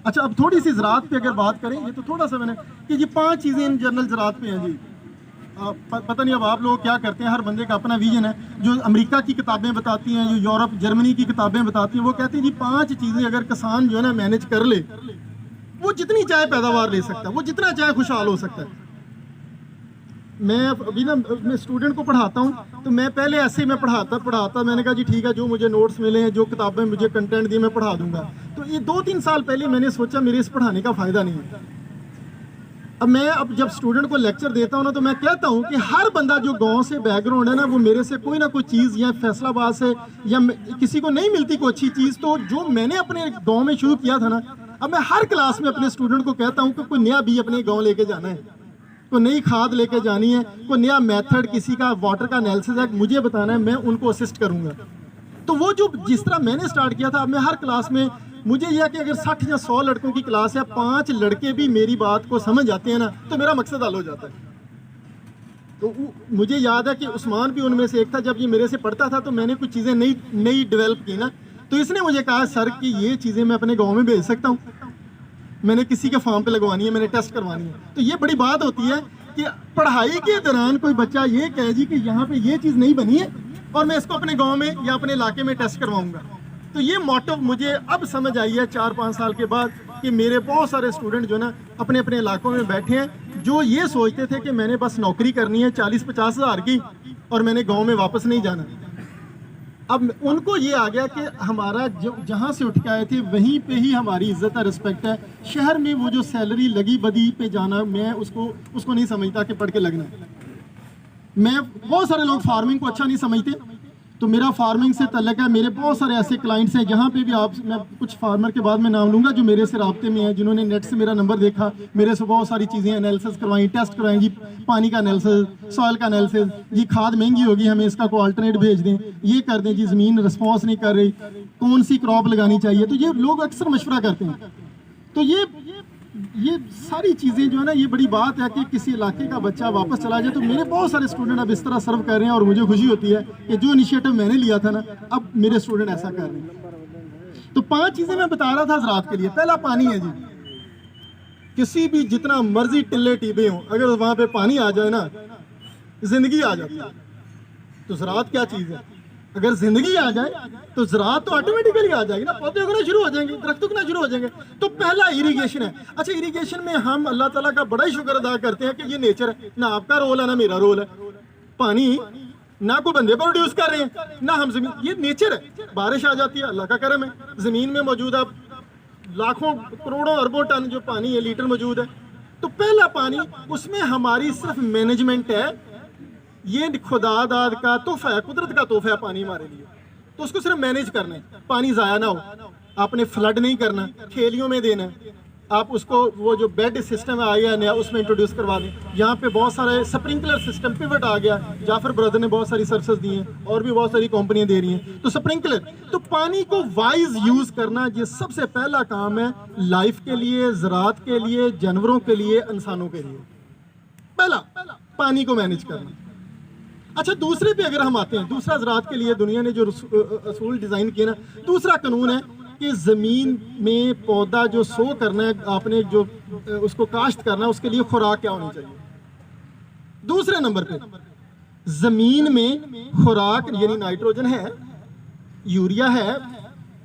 अच्छा, अब थोड़ी सी ज़राअत पे अगर बात करें, ये तो थोड़ा सा मैंने कि ये 5 चीज़ें इन जनरल ज़राअत पे हैं जी। पता नहीं अब आप लोग क्या करते हैं, हर बंदे का अपना विजन है। जो अमेरिका की किताबें बताती हैं, जो यूरोप जर्मनी की किताबें बताती हैं, वो कहती हैं जी 5 चीज़ें अगर किसान जो है ना मैनेज कर ले, वो जितनी चाहे पैदावार ले सकता है, वो जितना चाहे खुशहाल हो सकता है। मैं अभी ना मैं स्टूडेंट को पढ़ाता हूँ, तो मैं पहले ऐसे ही मैं पढ़ाता मैंने कहा जी ठीक है, जो मुझे नोट्स मिले हैं, जो किताबें मुझे कंटेंट दिए, मैं पढ़ा दूंगा। तो ये 2-3 साल पहले मैंने सोचा मेरे इस पढ़ाने का फ़ायदा नहीं है। अब जब स्टूडेंट को लेक्चर देता हूँ ना, तो मैं कहता हूँ कि हर बंदा जो गांव से बैकग्राउंड है ना, वो मेरे से कोई ना कोई चीज़, या फैसलाबाद से, या किसी को नहीं मिलती कोई अच्छी चीज़, तो जो मैंने अपने गाँव में शुरू किया था ना, अब मैं हर क्लास में अपने स्टूडेंट को कहता हूँ कि कोई नया बी अपने गाँव लेके जाना है, कोई नई खाद लेके जानी है, कोई नया मेथड, किसी का वाटर का एनालिसिस है, मुझे बताना है, मैं उनको असिस्ट करूँगा। तो वो जो जिस तरह मैंने स्टार्ट किया था, अब मैं हर क्लास में, मुझे यह कि अगर 60 या 100 लड़कों की क्लास है, 5 लड़के भी मेरी बात को समझ आते हैं ना, तो मेरा मकसद हल हो जाता है। तो मुझे याद है कि उस्मान भी उनमें से एक था। जब ये मेरे से पढ़ता था तो मैंने कुछ चीज़ें नई डेवलप की ना, तो इसने मुझे कहा सर कि ये चीज़ें मैं अपने गाँव में भेज सकता हूँ, मैंने किसी के फॉर्म पे लगवानी है, मैंने टेस्ट करवानी है। तो ये बड़ी बात होती है कि पढ़ाई के दौरान कोई बच्चा ये कहे जी कि यहाँ पे ये चीज़ नहीं बनी है और मैं इसको अपने गांव में या अपने इलाके में टेस्ट करवाऊंगा। तो ये मोटिव मुझे अब समझ आई है 4-5 साल के बाद, कि मेरे बहुत सारे स्टूडेंट जो ना अपने अपने इलाकों में बैठे हैं, जो ये सोचते थे कि मैंने बस नौकरी करनी है 40-50 हज़ार की और मैंने गाँव में वापस नहीं जाना। अब उनको ये आ गया कि हमारा जो जहाँ से उठ के आए थे वहीं पे ही हमारी इज्जत है, रिस्पेक्ट है। शहर में वो जो सैलरी लगी बदी पे जाना, मैं उसको नहीं समझता कि पढ़ के लगना है। बहुत सारे लोग फार्मिंग को अच्छा नहीं समझते, तो मेरा फार्मिंग से तल्लक है। मेरे बहुत सारे ऐसे क्लाइंट्स हैं जहाँ पे भी मैं कुछ फार्मर के बाद में नाम लूँगा जो मेरे से राब्ते में हैं, जिन्होंने नेट से मेरा नंबर देखा, मेरे से बहुत सारी चीज़ें एनालिसिस करवाई, टेस्ट करवाई जी, पानी का एनालिसिस, सॉइल का एनालिसिस, जी खाद महंगी होगी हमें इसका कोई अल्टरनेट भेज दें, ये कर दें जी, ज़मीन रिस्पॉन्स नहीं कर रही, कौन सी क्रॉप लगानी चाहिए। तो ये लोग अक्सर मशवरा करते हैं। तो ये सारी चीज़ें जो है ना, ये बड़ी बात है कि किसी इलाके का बच्चा वापस चला जाए। तो मेरे बहुत सारे स्टूडेंट अब इस तरह सर्व कर रहे हैं और मुझे खुशी होती है कि जो इनिशिएटिव मैंने लिया था ना, अब मेरे स्टूडेंट ऐसा कर रहे हैं। तो 5 चीज़ें मैं बता रहा था ज़राअत के लिए। पहला पानी है जी। किसी भी जितना मर्जी टिल्ले टीबे हों, अगर वहाँ पे पानी आ जाए ना, जिंदगी आ जाती है। तो ज़राअत क्या चीज़ है? अगर जिंदगी आ जाए तो ज़राअत तो ऑटोमेटिकली आ जाएगी ना, पौधे उगना शुरू हो जाएंगे, दरख्त उगना शुरू हो जाएंगे। तो पहला इरिगेशन है। अच्छा, इरिगेशन में हम अल्लाह ताला का बड़ा ही शुक्र अदा करते हैं कि ये नेचर है, ना आपका रोल है ना मेरा रोल है। पानी ना कोई बंदे प्रोड्यूस कर रहे हैं, ना हम जमीन, ये नेचर है। बारिश आ जाती है, अल्लाह का करम है। ज़मीन में मौजूद है लाखों करोड़ों अरबों टन जो पानी है, लीटर मौजूद है। तो पहला पानी, उसमें हमारी सिर्फ मैनेजमेंट है। ये खुदा दाद का तोहफा है, कुदरत का तोहफा है पानी हमारे लिए। तो उसको सिर्फ मैनेज करना है, पानी ज़ाया ना हो। आपने फ्लड नहीं करना, खेलियों में देना है। आप उसको वो जो बेड सिस्टम आया नया, उसमें इंट्रोड्यूस करवा दें। यहाँ पे बहुत सारे स्प्रिंकलर सिस्टम पिवट आ गया, जाफर ब्रदर ने बहुत सारी सर्विसेज दी हैं और भी बहुत सारी कंपनियां दे रही हैं। तो स्प्रिंकलर, तो पानी को वाइज यूज़ करना, ये सबसे पहला काम है लाइफ के लिए, ज़राअत के लिए, जानवरों के लिए, इंसानों के लिए। पहला पानी को मैनेज करना। अच्छा, दूसरे पे अगर हम आते हैं, दूसरा ज़राअत के लिए दुनिया ने जो असूल डिज़ाइन किए ना, दूसरा कानून है कि ज़मीन में पौधा जो सो करना है, आपने जो उसको काश्त करना है, उसके लिए खुराक क्या होनी चाहिए। दूसरे नंबर पे ज़मीन में खुराक यानी नाइट्रोजन है, यूरिया है,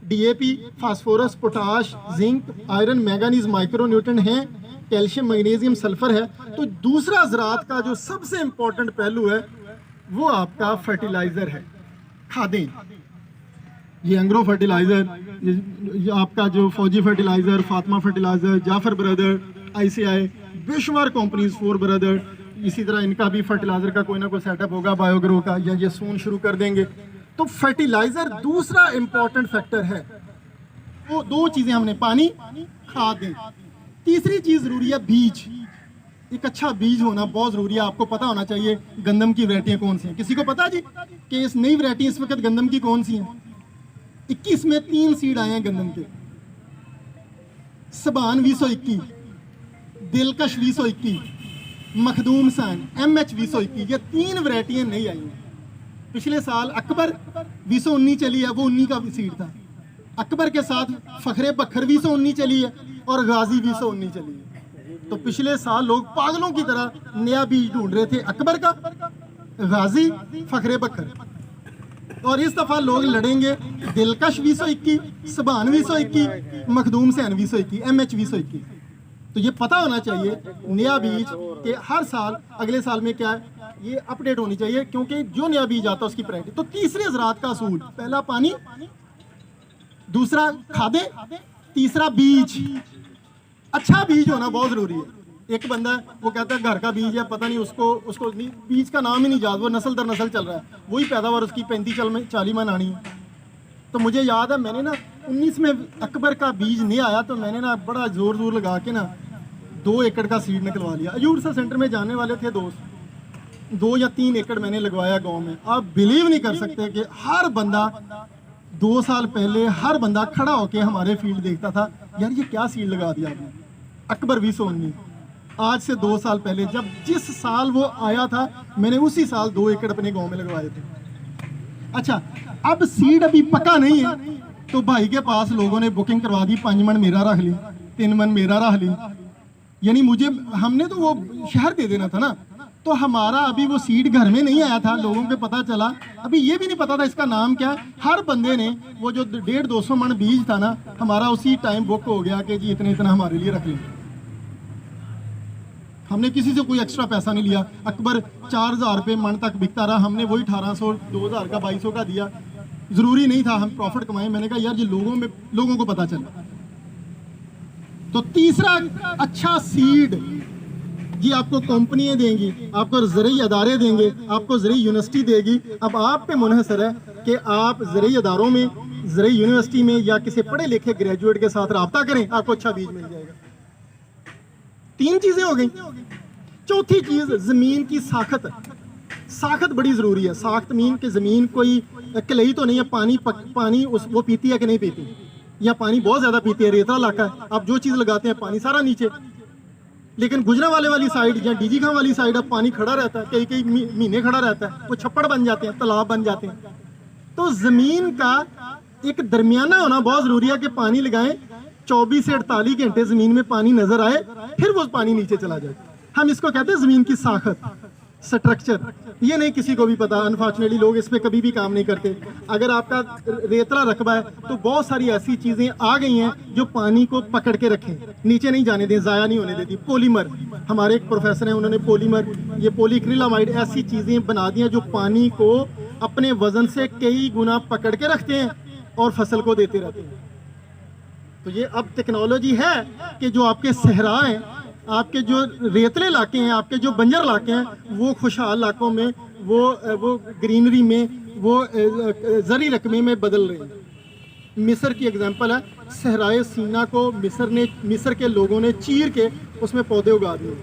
DAP, phosphorus, potash, zinc, iron, manganese, micronutrient हैं, कैल्शियम, मैग्नीशियम, सल्फर है। तो दूसरा ज़राअत का जो सबसे इंपॉर्टेंट पहलू है वो आपका फर्टिलाइज़र है, खादें। ये एंग्रो फर्टिलाइज़र, ये आपका जो Fauji fertiliser, Fatima fertiliser, Jafar brother, ICI, बेशुमार कंपनीज, 4 ब्रदर, इसी तरह इनका भी फर्टिलाइज़र का कोई ना कोई सेटअप होगा, बायोग्रो का, या ये सून शुरू कर देंगे। तो फर्टिलाइज़र दूसरा इंपॉर्टेंट फैक्टर है। वो 2 चीज़ें हमने, पानी, खादें। तीसरी चीज़ ज़रूरी है बीज। एक अच्छा बीज होना बहुत ज़रूरी है। आपको पता होना चाहिए गंदम की वैरायटियाँ कौन सी हैं। किसी को पता जी कि इस नई वैरायटी इस वक्त गंदम की कौन सी हैं? 21 में 3 सीड आए हैं गंदम के। सबान 2021, दिलकश 2021, मखदूम सान MH 2021, ये 3 वैरायटियाँ नहीं आई हैं। पिछले साल अकबर 2019 चली है, वो 19 का सीड था। अकबर के साथ फखरे बखर 2019 चली है, और गाजी 2019 चली है। तो पिछले साल लोग पागलों की तरह नया बीज ढूंढ रहे थे अकबर का, गाजी, फखरे बकर। और इस दफा लोग लड़ेंगे दिलकश 221, सबान 221, मखदूम सैन 221, MH 221। तो ये पता होना चाहिए नया बीज के हर साल अगले साल में क्या है, ये अपडेट होनी चाहिए, क्योंकि जो नया बीज आता है उसकी प्रायोरिटी। तो तीसरे ज़राअत का असूल, पहला पानी, दूसरा खादें, तीसरा बीज। अच्छा बीज होना बहुत ज़रूरी है। एक बंदा है वो कहता है घर का बीज है, पता नहीं उसको नहीं, बीज का नाम ही नहीं याद, वो नस्ल दर नस्ल चल रहा है, वही पैदावार उसकी 35-40 मन आनी है। तो मुझे याद है मैंने ना 19 में अकबर का बीज नहीं आया तो मैंने ना बड़ा जोर लगा के ना 2 एकड़ का सीड निकलवा लिया। अयूर से सेंटर में जाने वाले थे दोस्त, 2 या 3 एकड़ मैंने लगवाया गांव में। आप बिलीव नहीं कर सकते कि हर बंदा 2 साल पहले हर बंदा खड़ा होके हमारे फील्ड देखता था, यार ये क्या सीड लगा दिया आपने, अकबर 2019। आज से 2 साल पहले जब जिस साल वो आया था मैंने उसी साल 2 एकड़ अपने गांव में लगवाए थे। अच्छा, अब सीड अभी पका नहीं है तो भाई के पास लोगों ने बुकिंग करवा दी, 5 मन मेरा रख ली, 3 मन मेरा रख ली, यानी मुझे, हमने तो वो शहर दे देना था ना। तो हमारा अभी वो सीड घर में नहीं आया था, लोगों को पता चला, अभी ये भी नहीं पता था इसका नाम क्या है। हर बंदे ने वो जो 150-200 मन बीज था ना, हमारा उसी टाइम बुक हो गया कि जी इतना हमारे लिए रख लें। हमने किसी से कोई एक्स्ट्रा पैसा नहीं लिया। अकबर 4000 रुपये मन तक बिकता रहा, हमने वही 1800, 2000 का, 2200 का दिया। ज़रूरी नहीं था हम प्रॉफिट कमाएं, मैंने कहा यार ये लोगों को पता चला। तो तीसरा अच्छा सीड जी आपको कंपनियां देंगी, आपको ज़रई अदारे देंगे, आपको ज़रई यूनिवर्सिटी देगी। अब आप पे मुनहसर है कि आप ज़रई अदारों में, ज़रई यूनिवर्सिटी में या किसी पढ़े लिखे ग्रेजुएट के साथ रब्ता करें, आपको अच्छा बीज मिल जाएगा। 3 चीज़ें हो गई। चौथी चीज़ ज़मीन की साखत। साखत बड़ी ज़रूरी है। साख्त मीन कि ज़मीन कोई कलई तो नहीं है, पानी वो पीती है कि नहीं पीती, या पानी बहुत ज़्यादा पीती है, रेतला इलाका है, आप जो चीज़ लगाते हैं पानी सारा नीचे। लेकिन गुजरांवाले वाली साइड या डीजी खां वाली साइड अब पानी खड़ा रहता है, कई महीने खड़ा रहता है, वो छप्पड़ बन जाते हैं, तालाब बन जाते हैं। तो ज़मीन का एक दरमियाना होना बहुत ज़रूरी है कि पानी लगाएं, 24 से 48 घंटे ज़मीन में पानी नज़र आए, फिर वो पानी नीचे चला जाए। हम इसको कहते हैं ज़मीन की साखत, स्ट्रक्चर। ये नहीं किसी को भी पता, अनफॉर्चुनेटली लोग इस पे कभी भी काम नहीं करते। अगर आपका रेतला रकबा है तो बहुत सारी ऐसी चीज़ें आ गई हैं जो पानी को पकड़ के रखें, नीचे नहीं जाने दें, ज़ाया नहीं होने देती। पॉलीमर, हमारे एक प्रोफेसर हैं, उन्होंने पॉलीमर, ये पॉलीक्रिलामाइड, ऐसी चीज़ें बना दी हैं जो पानी को अपने वजन से कई गुना पकड़ के रखते हैं और फसल को देते रहते हैं। तो ये अब टेक्नोलॉजी है कि जो आपके सहरा हैं, आपके जो रेतले इलाके हैं, आपके जो बंजर इलाके हैं, वो खुशहाल इलाकों में, वो ग्रीनरी में, वो ज़री रकबे में बदल रहे हैं। मिस्र की एग्जांपल है, सहराए सीना को मिस्र के लोगों ने चीर के उसमें पौधे उगा दिए।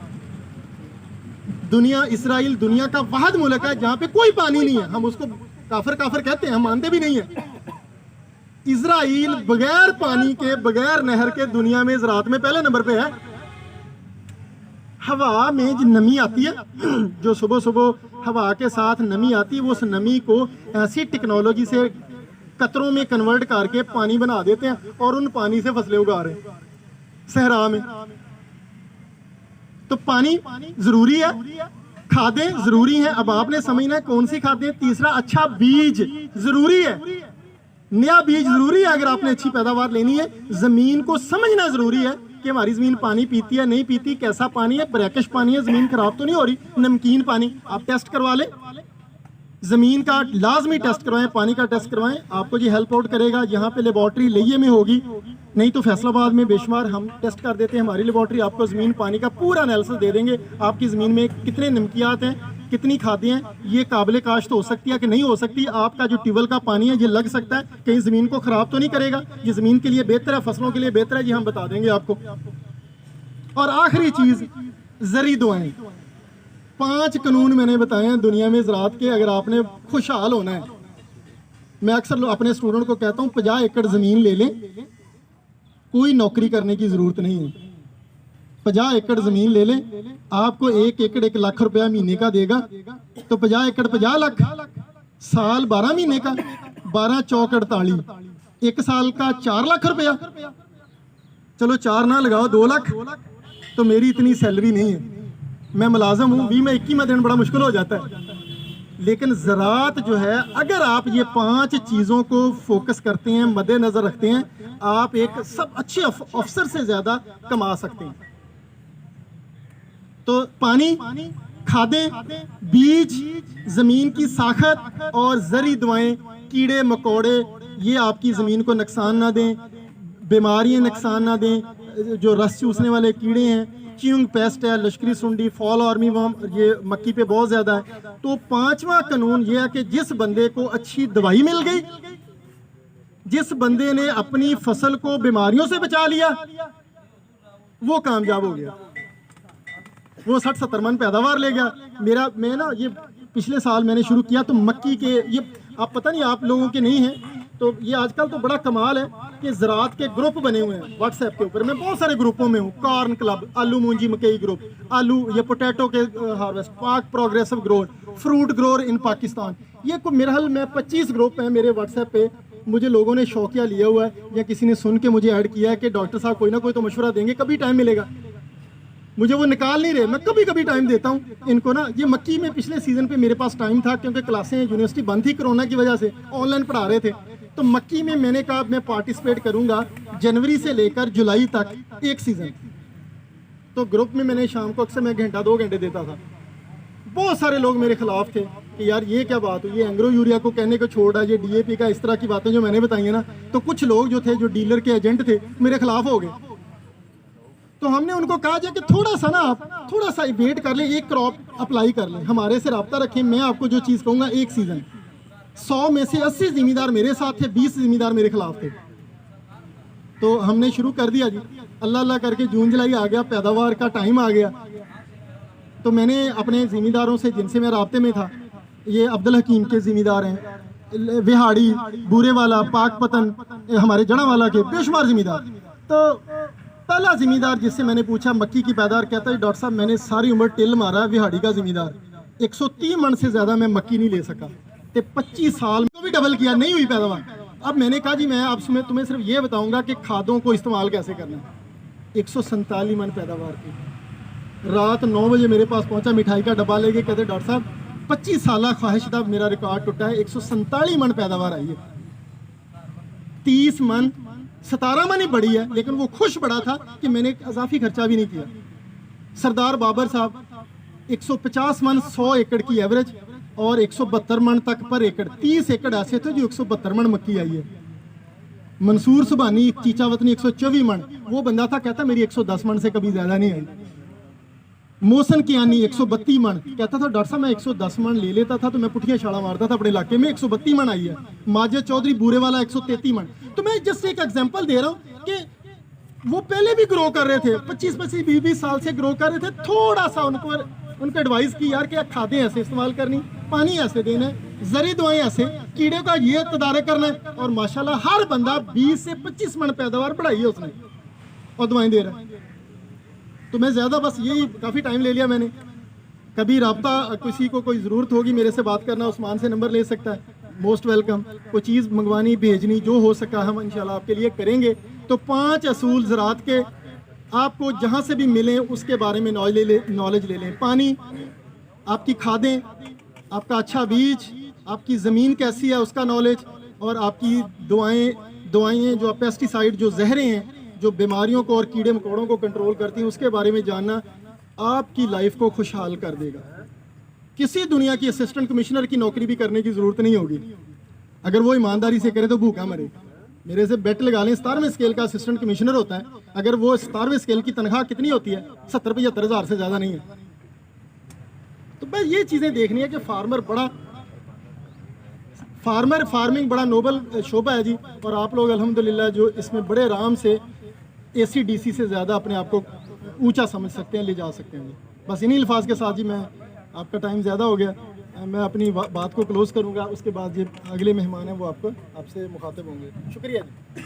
इसराइल दुनिया का वाहिद मुल्क है जहाँ पे कोई पानी नहीं है। हम उसको काफिर कहते हैं, हम मानते भी नहीं है। इसराइल बगैर पानी के, बगैर नहर के दुनिया में ज़राअत में पहले नंबर पे है। हवा में जो नमी आती है, जो सुबह सुबह हवा के साथ नमी आती है, वो उस नमी को ऐसी टेक्नोलॉजी से कतरों में कन्वर्ट करके पानी बना देते हैं और उन पानी से फसलें उगा रहे हैं सहरा में। तो पानी जरूरी है, खादें जरूरी हैं। अब आपने समझना है कौन सी खादें। तीसरा, अच्छा बीज जरूरी है, नया बीज जरूरी है। अगर आपने अच्छी पैदावार लेनी है, जमीन को समझना जरूरी है कि हमारी ज़मीन पानी पीती है, नहीं पीती, कैसा पानी है, ब्रैकिश पानी है, ज़मीन खराब तो नहीं हो रही, नमकीन पानी। आप टेस्ट करवा लें, ज़मीन का लाजमी टेस्ट करवाएं, पानी का टेस्ट करवाएं, आपको ये हेल्प आउट करेगा। यहाँ पे लेबॉर्ट्री लिये में होगी, नहीं तो फैसलाबाद में बेशुमार हम टेस्ट कर देते हैं। हमारी लेबॉर्ट्री आपको ज़मीन पानी का पूरा एनालिसिस दे देंगे। आपकी ज़मीन में कितने नमकियात हैं, कितनी खादें हैं, ये काबिल काश्त हो सकती है कि नहीं हो सकती। आपका जो ट्यूबवेल का पानी है ये लग सकता है, कहीं ज़मीन को ख़राब तो नहीं करेगा, ये ज़मीन के लिए बेहतर है, फसलों के लिए बेहतर है, ये हम बता देंगे आपको। और आखिरी चीज़, ज़री दुआएं। 5 कानून मैंने बताए हैं दुनिया में ज़राअत के, अगर आपने खुशहाल होना है। मैं अक्सर अपने स्टूडेंट को कहता हूँ 50 एकड़ ज़मीन ले लें, कोई नौकरी करने की ज़रूरत नहीं है। 50 एकड़ ज़मीन ले लें, आपको 1 एकड़ 1 लाख रुपया महीने का देगा, तो 50 एकड़ 50 लाख, साल 12 महीने का, 12 चौक 48, 1 साल का 4 लाख रुपया। चलो 4 ना लगाओ, 2 लाख तो मेरी इतनी सैलरी नहीं है, मैं मुलाजम हूँ, 20 में 21 में दिन बड़ा मुश्किल हो जाता है। लेकिन ज़रात जो है, अगर आप ये 5 चीज़ों को फोकस करते हैं, मद्देनज़र रखते हैं, आप एक सब अच्छे अफसर से ज़्यादा कमा सकते हैं। तो पानी, खादें, बीज, ज़मीन की साखत और ज़री दवाएं, कीड़े मकोड़े, ये आपकी ज़मीन को नुकसान ना दें, बीमारियां नुकसान ना दें, जो रस चूसने वाले कीड़े हैं, च्यूइंग पेस्ट है, लश्करी सुंडी, फॉल आर्मी वर्म, ये मक्की पे बहुत ज़्यादा है। तो 5वां कानून ये है कि जिस बंदे को अच्छी दवाई मिल गई, जिस बंदे ने अपनी फसल को बीमारियों से बचा लिया, वो कामयाब हो गया, वो 60-70 मन पैदावार ले गया। मैं ना ये पिछले साल मैंने शुरू किया, तो मक्की के ये आप पता नहीं आप लोगों के नहीं है, तो ये आजकल तो बड़ा कमाल है कि ज़रात के ग्रुप बने हुए हैं व्हाट्सएप के ऊपर। मैं बहुत सारे ग्रुपों में हूँ, कॉर्न क्लब, आलू मूंजी मकई ग्रुप, आलू ये पोटैटो के हार्वेस्ट, पाक प्रोग्रेसिव ग्रोअर, फ्रूट ग्रोअर इन पाकिस्तान, ये को मेरा हाल में 25 ग्रुप हैं मेरे व्हाट्सएप पे। मुझे लोगों ने शौकिया लिया हुआ है या किसी ने सुन के मुझे ऐड किया है कि डॉक्टर साहब कोई ना कोई तो मशवरा देंगे, कभी टाइम मिलेगा। मुझे वो निकाल नहीं रहे, मैं कभी कभी टाइम देता हूँ इनको ना। ये मक्की में पिछले सीज़न पे मेरे पास टाइम था क्योंकि क्लासें यूनिवर्सिटी बंद थी कोरोना की वजह से, ऑनलाइन पढ़ा रहे थे। तो मक्की में मैंने कहा मैं पार्टिसिपेट करूंगा जनवरी से लेकर जुलाई तक, एक सीज़न। तो ग्रुप में मैंने शाम को अक्सर मैं 1-2 घंटे देता था। बहुत सारे लोग मेरे खिलाफ थे कि यार ये क्या बात हुई, ये एंग्रो यूरिया को कहने को छोड़ा, ये DAP का, इस तरह की बातें जो मैंने बताई है ना। तो कुछ लोग जो थे, जो डीलर के एजेंट थे, मेरे खिलाफ हो गए। तो हमने उनको कहा जाए कि थोड़ा सा ना आप थोड़ा सा वेट कर लें, एक क्रॉप अप्लाई कर लें, हमारे से रब्ता रखें, मैं आपको जो चीज़ कहूँगा एक सीज़न। 100 में से 80 ज़िम्मेदार मेरे साथ थे, 20 ज़िम्मेदार मेरे खिलाफ थे। तो हमने शुरू कर दिया जी, अल्लाह अल्लाह करके जून जुलाई आ गया, पैदावार का टाइम आ गया। तो मैंने अपने ज़िम्मेदारों से, जिनसे मैं राब्ते में था, ये अब्दुल हकीम के ज़िम्मेदार हैं, विहाड़ी, बूरेवाला, पाकपतन, हमारे जड़ावाला के बेशुमार ज़िम्मेदार। तो पहला ज़िम्मेदार जिससे मैंने पूछा मक्की की पैदावार, कहता है डॉक्टर साहब मैंने सारी उम्र टिल मारा, विहाड़ी का ज़िम्मेदार, 130 मन से ज़्यादा मैं मक्की नहीं ले सका, तो 25 साल में भी डबल किया, नहीं हुई पैदावार। अब मैंने कहा जी मैं अब तुम्हें सिर्फ ये बताऊंगा कि खादों को इस्तेमाल कैसे करना है। 147 मन पैदावार की। रात 9 बजे मेरे पास पहुंचा, मिठाई का डब्बा लेके, कहते डॉक्टर साहब 25 साल ख्वाहिश था, मेरा रिकॉर्ड टूटा है, 147 मन पैदावार आई है। 30 मन 17 मन ही बढ़ी है, लेकिन वो खुश बड़ा था कि मैंने इजाफी खर्चा भी नहीं किया। सरदार बाबर साहब 150 मन 100 एकड़ की एवरेज और 172 मन तक पर एकड़, 30 एकड़ ऐसे थे जो 172 मन मक्की आई है। मंसूर सुबानी चीचा वतनी 124 मन, वो बंदा था कहता मेरी 110 मन से कभी ज़्यादा नहीं आई। मोहसन कियानी 132 मन, कहता था डॉक्टर साहब मैं 110 मन ले लेता था तो मैं पुठियाँ छाड़ा मारता था अपने इलाके में, 132 मन आई है। माजिद चौधरी बूरेवाला 133 मन। तो मैं जस्ट एक एग्जांपल दे रहा हूँ कि वो पहले भी ग्रो कर रहे थे, 25-25, 20-20 साल से ग्रो कर रहे थे। थोड़ा सा उनको एडवाइस की यार कि खादें ऐसे इस्तेमाल करनी, पानी ऐसे देना है, जरी दवाएं ऐसे, कीड़े का ये तदारक करना है। और माशाल्लाह हर बंदा 20 से 25 मन पैदावार बढ़ाई है उसने, और दवाएं दे रहा है। तो मैं ज़्यादा बस यही, काफ़ी टाइम ले लिया मैंने। कभी रब्ता किसी को कोई ज़रूरत होगी मेरे से बात करना, उस्मान से नंबर ले सकता है, मोस्ट वेलकम। कोई चीज़ मंगवानी, भेजनी, जो हो सका हम इंशाल्लाह आपके लिए करेंगे। तो 5 असूल ज़रात के आपको जहाँ से भी मिलें उसके बारे में नॉलेज ले लें। पानी, आपकी खादें, आपका अच्छा बीज, आपकी ज़मीन कैसी है उसका नॉलेज, और आपकी दवाएँ जो पेस्टिसाइड, जो जहरें हैं जो बीमारियों को और कीड़े मकोड़ों को कंट्रोल करती हैं, उसके बारे में जानना आपकी लाइफ को खुशहाल कर देगा। किसी दुनिया की असिस्टेंट कमिश्नर की नौकरी भी करने की ज़रूरत नहीं होगी, अगर वो ईमानदारी से करे तो भूखा मरे। मेरे से बेट लगा लें, 17वें स्केल का असिस्टेंट कमिश्नर होता है, अगर वो 17वें स्केल की तनख्वाह कितनी होती है, 70-75 हज़ार से ज़्यादा नहीं है। तो बस ये चीज़ें देखनी है कि फार्मिंग बड़ा नोबल शोबा है जी। और आप लोग अल्हम्दुलिल्लाह जो इसमें बड़े आराम से ACDC से ज़्यादा अपने आप को ऊंचा समझ सकते हैं, ले जा सकते हैं। बस इन्हीं अल्फाज के साथ जी, मैं आपका टाइम ज़्यादा हो गया, मैं अपनी बात को क्लोज़ करूँगा। उसके बाद जो अगले मेहमान हैं वो आपसे मुखातिब होंगे। शुक्रिया जी।